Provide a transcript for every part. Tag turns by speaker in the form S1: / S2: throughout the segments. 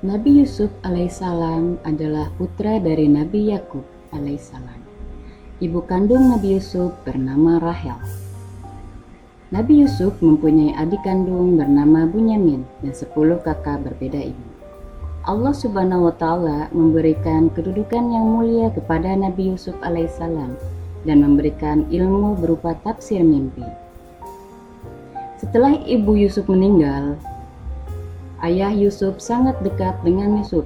S1: Nabi Yusuf alaihissalam adalah putra dari Nabi Yakub alaihissalam. Ibu kandung Nabi Yusuf bernama Rahel. Nabi Yusuf mempunyai adik kandung bernama Bunyamin dan 10 kakak berbeda ibu. Allah Subhanahu wa Ta'ala memberikan kedudukan yang mulia kepada Nabi Yusuf alaihissalam dan memberikan ilmu berupa tafsir mimpi. Setelah ibu Yusuf meninggal, ayah Yusuf sangat dekat dengan Yusuf.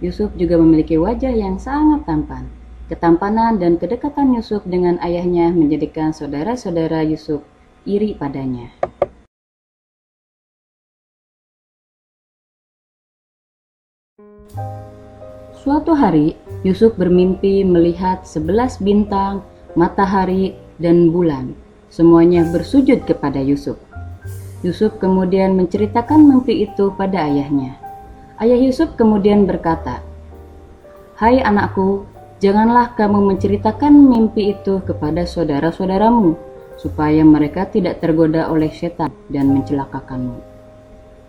S1: Yusuf juga memiliki wajah yang sangat tampan. Ketampanan dan kedekatan Yusuf dengan ayahnya menjadikan saudara-saudara Yusuf iri padanya. Suatu hari, Yusuf bermimpi melihat 11 bintang, matahari, dan bulan. Semuanya bersujud kepada Yusuf. Yusuf kemudian menceritakan mimpi itu pada ayahnya. Ayah Yusuf kemudian berkata, "Hai anakku, janganlah kamu menceritakan mimpi itu kepada saudara-saudaramu, supaya mereka tidak tergoda oleh setan dan mencelakakanmu."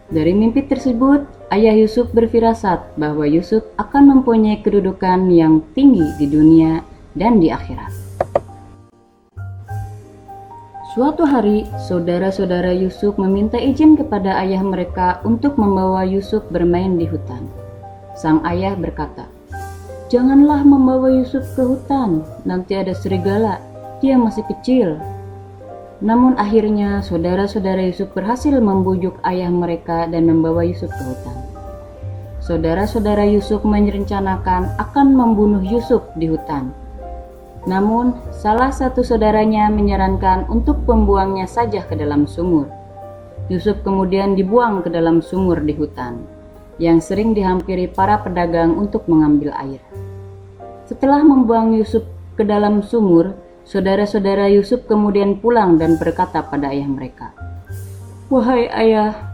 S1: Dari mimpi tersebut, ayah Yusuf berfirasat bahwa Yusuf akan mempunyai kedudukan yang tinggi di dunia dan di akhirat. Suatu hari, saudara-saudara Yusuf meminta izin kepada ayah mereka untuk membawa Yusuf bermain di hutan. Sang ayah berkata, "Janganlah membawa Yusuf ke hutan, nanti ada serigala, dia masih kecil." Namun akhirnya saudara-saudara Yusuf berhasil membujuk ayah mereka dan membawa Yusuf ke hutan. Saudara-saudara Yusuf merencanakan akan membunuh Yusuf di hutan. Namun salah satu saudaranya menyarankan untuk membuangnya saja ke dalam sumur. Yusuf kemudian dibuang ke dalam sumur di hutan, yang sering dihampiri para pedagang untuk mengambil air. Setelah membuang Yusuf ke dalam sumur, saudara-saudara Yusuf kemudian pulang dan berkata pada ayah mereka, "Wahai ayah,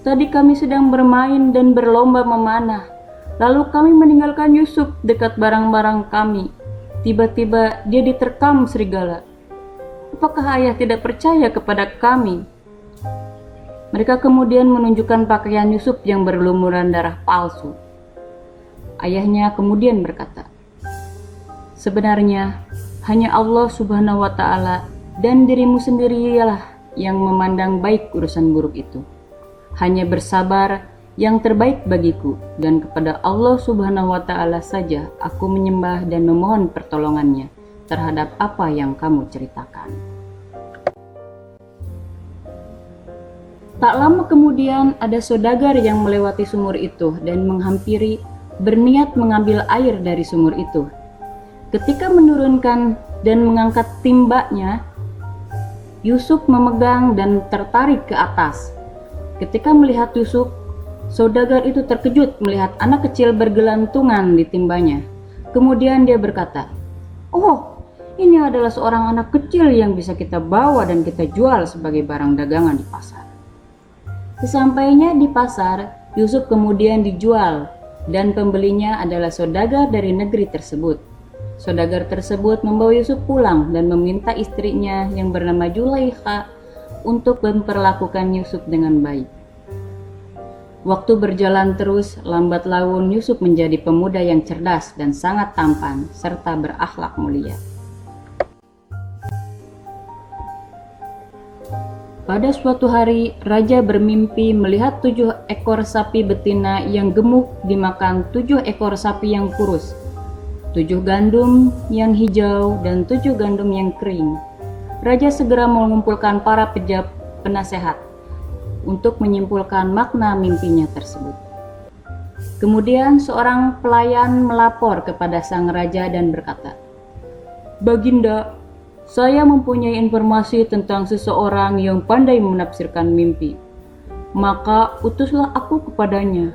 S1: tadi kami sedang bermain dan berlomba memanah. Lalu kami meninggalkan Yusuf dekat barang-barang kami. Tiba-tiba dia diterkam serigala. Apakah ayah tidak percaya kepada kami?" Mereka kemudian menunjukkan pakaian Yusuf yang berlumuran darah palsu. Ayahnya kemudian berkata, "Sebenarnya hanya Allah Subhanahu wa Ta'ala dan dirimu sendiri ialah yang memandang baik urusan buruk itu. Hanya bersabar yang terbaik bagiku, dan kepada Allah Subhanahu wa Ta'ala saja aku menyembah dan memohon pertolongannya terhadap apa yang kamu ceritakan." Tak lama kemudian ada saudagar yang melewati sumur itu dan menghampiri, berniat mengambil air dari sumur itu. Ketika menurunkan dan mengangkat timbanya, Yusuf memegang dan tertarik ke atas. Ketika melihat Yusuf, saudagar itu terkejut melihat anak kecil bergelantungan di timbanya. Kemudian dia berkata, "Oh, ini adalah seorang anak kecil yang bisa kita bawa dan kita jual sebagai barang dagangan di pasar." Sesampainya di pasar, Yusuf kemudian dijual dan pembelinya adalah saudagar dari negeri tersebut. Saudagar tersebut membawa Yusuf pulang dan meminta istrinya yang bernama Zulaikha untuk memperlakukan Yusuf dengan baik. Waktu berjalan terus, lambat laun Yusuf menjadi pemuda yang cerdas dan sangat tampan serta berakhlak mulia. Pada suatu hari, raja bermimpi melihat 7 ekor sapi betina yang gemuk dimakan 7 ekor sapi yang kurus, 7 gandum yang hijau dan 7 gandum yang kering. Raja segera mengumpulkan para penasehat untuk menyimpulkan makna mimpinya tersebut. Kemudian seorang pelayan melapor kepada sang raja dan berkata, "Baginda, saya mempunyai informasi tentang seseorang yang pandai menafsirkan mimpi. Maka utuslah aku kepadanya."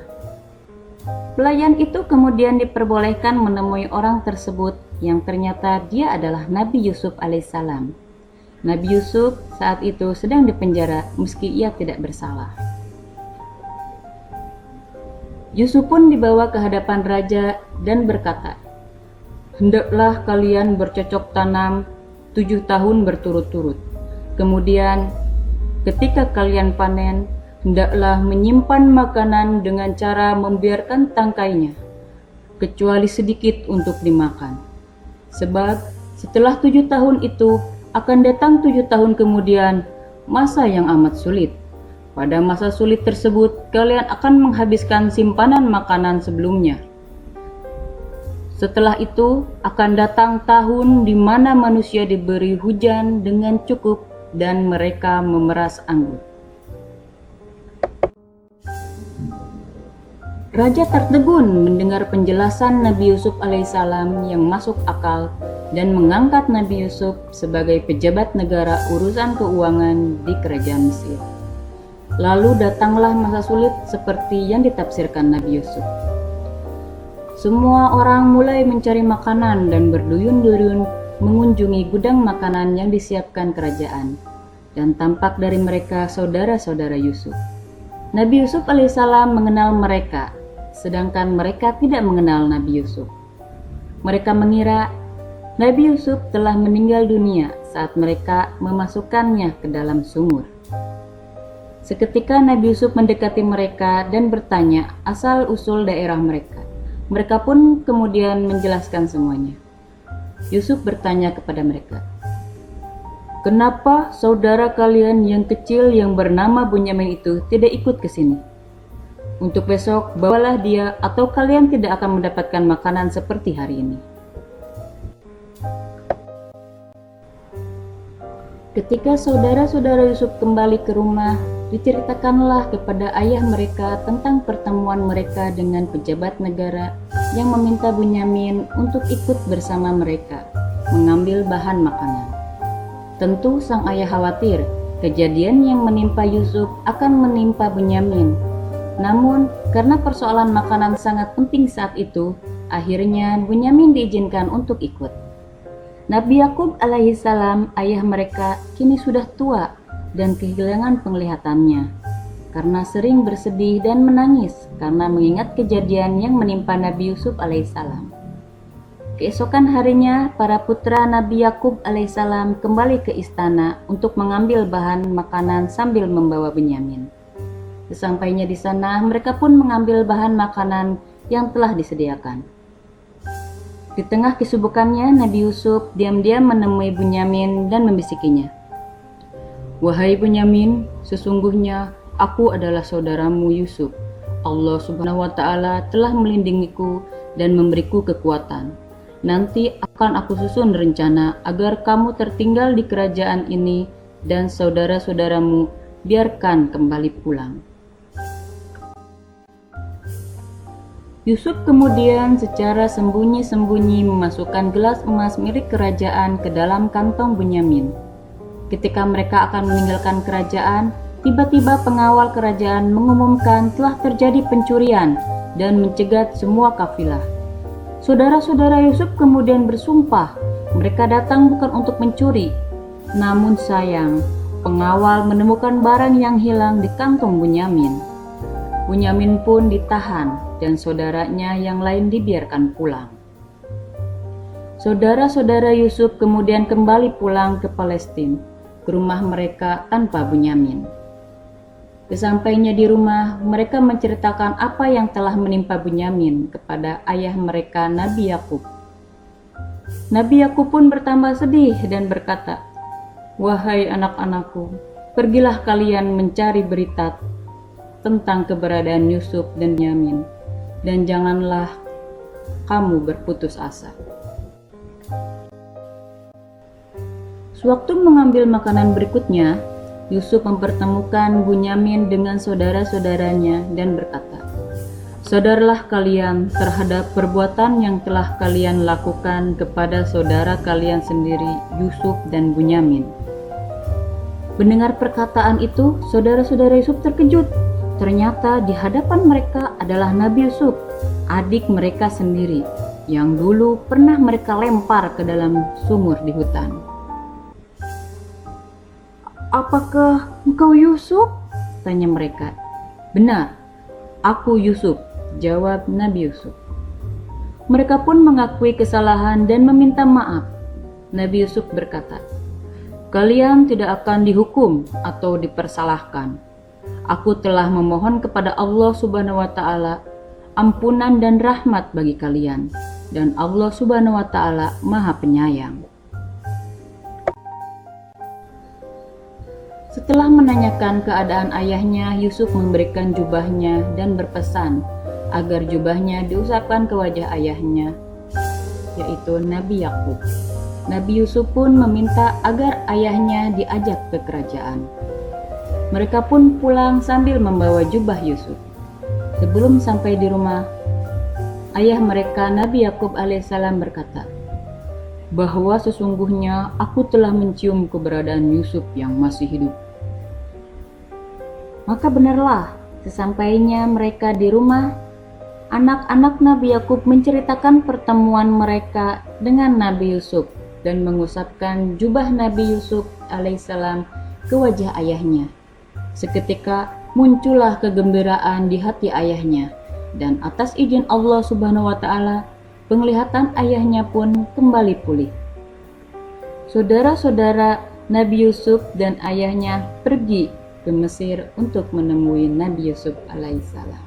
S1: Pelayan itu kemudian diperbolehkan menemui orang tersebut yang ternyata dia adalah Nabi Yusuf alaihissalam. Nabi Yusuf saat itu sedang dipenjara meski ia tidak bersalah. Yusuf pun dibawa ke hadapan raja dan berkata, "Hendaklah kalian bercocok tanam 7 tahun berturut-turut. Kemudian ketika kalian panen, hendaklah menyimpan makanan dengan cara membiarkan tangkainya, kecuali sedikit untuk dimakan. Sebab setelah 7 tahun itu akan datang 7 tahun kemudian masa yang amat sulit. Pada masa sulit tersebut kalian akan menghabiskan simpanan makanan sebelumnya. Setelah itu akan datang tahun di mana manusia diberi hujan dengan cukup dan mereka memeras anggur. Raja tertegun mendengar penjelasan Nabi Yusuf alaihissalam yang masuk akal dan mengangkat Nabi Yusuf sebagai pejabat negara urusan keuangan di kerajaan Mesir. Lalu datanglah masa sulit seperti yang ditafsirkan Nabi Yusuf. Semua orang mulai mencari makanan dan berduyun-duyun mengunjungi gudang makanan yang disiapkan kerajaan, dan tampak dari mereka saudara-saudara Yusuf. Nabi Yusuf alaihissalam mengenal mereka, sedangkan mereka tidak mengenal Nabi Yusuf. Mereka mengira Nabi Yusuf telah meninggal dunia saat mereka memasukkannya ke dalam sumur. Seketika Nabi Yusuf mendekati mereka dan bertanya asal-usul daerah mereka. Mereka pun kemudian menjelaskan semuanya. Yusuf bertanya kepada mereka, "Kenapa saudara kalian yang kecil yang bernama Bunyamin itu tidak ikut ke sini? Untuk besok bawalah dia atau kalian tidak akan mendapatkan makanan seperti hari ini." Ketika saudara-saudara Yusuf kembali ke rumah, diceritakanlah kepada ayah mereka tentang pertemuan mereka dengan pejabat negara yang meminta Bunyamin untuk ikut bersama mereka mengambil bahan makanan. Tentu sang ayah khawatir kejadian yang menimpa Yusuf akan menimpa Bunyamin. Namun karena persoalan makanan sangat penting saat itu, akhirnya Bunyamin diizinkan untuk ikut. Nabi Yakub alaihissalam, ayah mereka, kini sudah tua dan kehilangan penglihatannya karena sering bersedih dan menangis karena mengingat kejadian yang menimpa Nabi Yusuf alaihissalam. Keesokan harinya, para putra Nabi Yakub alaihissalam kembali ke istana untuk mengambil bahan makanan sambil membawa Bunyamin. Sesampainya di sana, mereka pun mengambil bahan makanan yang telah disediakan. Di tengah kesibukannya, Nabi Yusuf diam-diam menemui Bunyamin dan membisikinya, "Wahai Bunyamin, sesungguhnya aku adalah saudaramu Yusuf. Allah Subhanahu wa Ta'ala telah melindungiku dan memberiku kekuatan. Nanti akan aku susun rencana agar kamu tertinggal di kerajaan ini dan saudara-saudaramu biarkan kembali pulang." Yusuf kemudian secara sembunyi-sembunyi memasukkan gelas emas milik kerajaan ke dalam kantong Bunyamin. Ketika mereka akan meninggalkan kerajaan, tiba-tiba pengawal kerajaan mengumumkan telah terjadi pencurian dan mencegat semua kafilah. Saudara-saudara Yusuf kemudian bersumpah mereka datang bukan untuk mencuri. Namun sayang, pengawal menemukan barang yang hilang di kantong Bunyamin. Bunyamin pun ditahan dan saudaranya yang lain dibiarkan pulang. Saudara-saudara Yusuf kemudian kembali pulang ke Palestina, ke rumah mereka tanpa Bunyamin. Sesampainya di rumah, mereka menceritakan apa yang telah menimpa Bunyamin kepada ayah mereka Nabi Yakub. Nabi Yakub pun bertambah sedih dan berkata, "Wahai anak-anakku, pergilah kalian mencari berita tentang keberadaan Yusuf dan Bunyamin, dan janganlah kamu berputus asa." Sewaktu mengambil makanan berikutnya, Yusuf mempertemukan Bunyamin dengan saudara-saudaranya dan berkata, "Sadarlah kalian terhadap perbuatan yang telah kalian lakukan kepada saudara kalian sendiri, Yusuf dan Bunyamin." Mendengar perkataan itu, saudara-saudara Yusuf terkejut. Ternyata di hadapan mereka adalah Nabi Yusuf, adik mereka sendiri, yang dulu pernah mereka lempar ke dalam sumur di hutan. "Apakah engkau Yusuf?" tanya mereka. "Benar, aku Yusuf," jawab Nabi Yusuf. Mereka pun mengakui kesalahan dan meminta maaf. Nabi Yusuf berkata, "Kalian tidak akan dihukum atau dipersalahkan. Aku telah memohon kepada Allah Subhanahu wa Ta'ala ampunan dan rahmat bagi kalian, dan Allah Subhanahu wa Ta'ala Maha Penyayang. Setelah menanyakan keadaan ayahnya, Yusuf memberikan jubahnya dan berpesan agar jubahnya diusapkan ke wajah ayahnya, yaitu Nabi Yakub. Nabi Yusuf pun meminta agar ayahnya diajak ke kerajaan. Mereka pun pulang sambil membawa jubah Yusuf. Sebelum sampai di rumah, ayah mereka Nabi Yakub alaihissalam berkata, bahwa sesungguhnya aku telah mencium keberadaan Yusuf yang masih hidup. Maka benarlah, sesampainya mereka di rumah, anak-anak Nabi Yakub menceritakan pertemuan mereka dengan Nabi Yusuf dan mengusapkan jubah Nabi Yusuf alaihissalam ke wajah ayahnya. Seketika muncullah kegembiraan di hati ayahnya, dan atas izin Allah Subhanahu wa Ta'ala, penglihatan ayahnya pun kembali pulih. Saudara-saudara Nabi Yusuf dan ayahnya pergi ke Mesir untuk menemui Nabi Yusuf alaihissalam.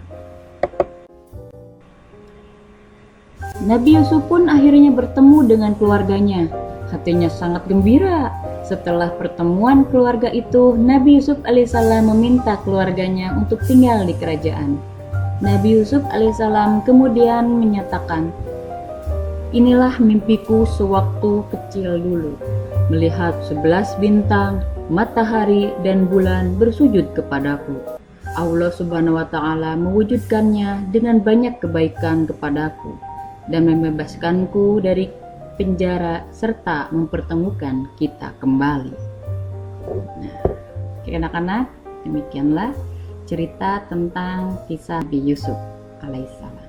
S1: Nabi Yusuf pun akhirnya bertemu dengan keluarganya. Hatinya sangat gembira. Setelah pertemuan keluarga itu, Nabi Yusuf alaihissalam meminta keluarganya untuk tinggal di kerajaan. Nabi Yusuf alaihissalam kemudian menyatakan, inilah mimpiku sewaktu kecil dulu, melihat 11 bintang, matahari dan bulan bersujud kepadaku. Allah Subhanahu wa Ta'ala mewujudkannya dengan banyak kebaikan kepadaku dan membebaskanku dari penjara serta mempertemukan kita kembali. Nah, oke anak-anak, demikianlah cerita tentang kisah Nabi Yusuf alaihissalam.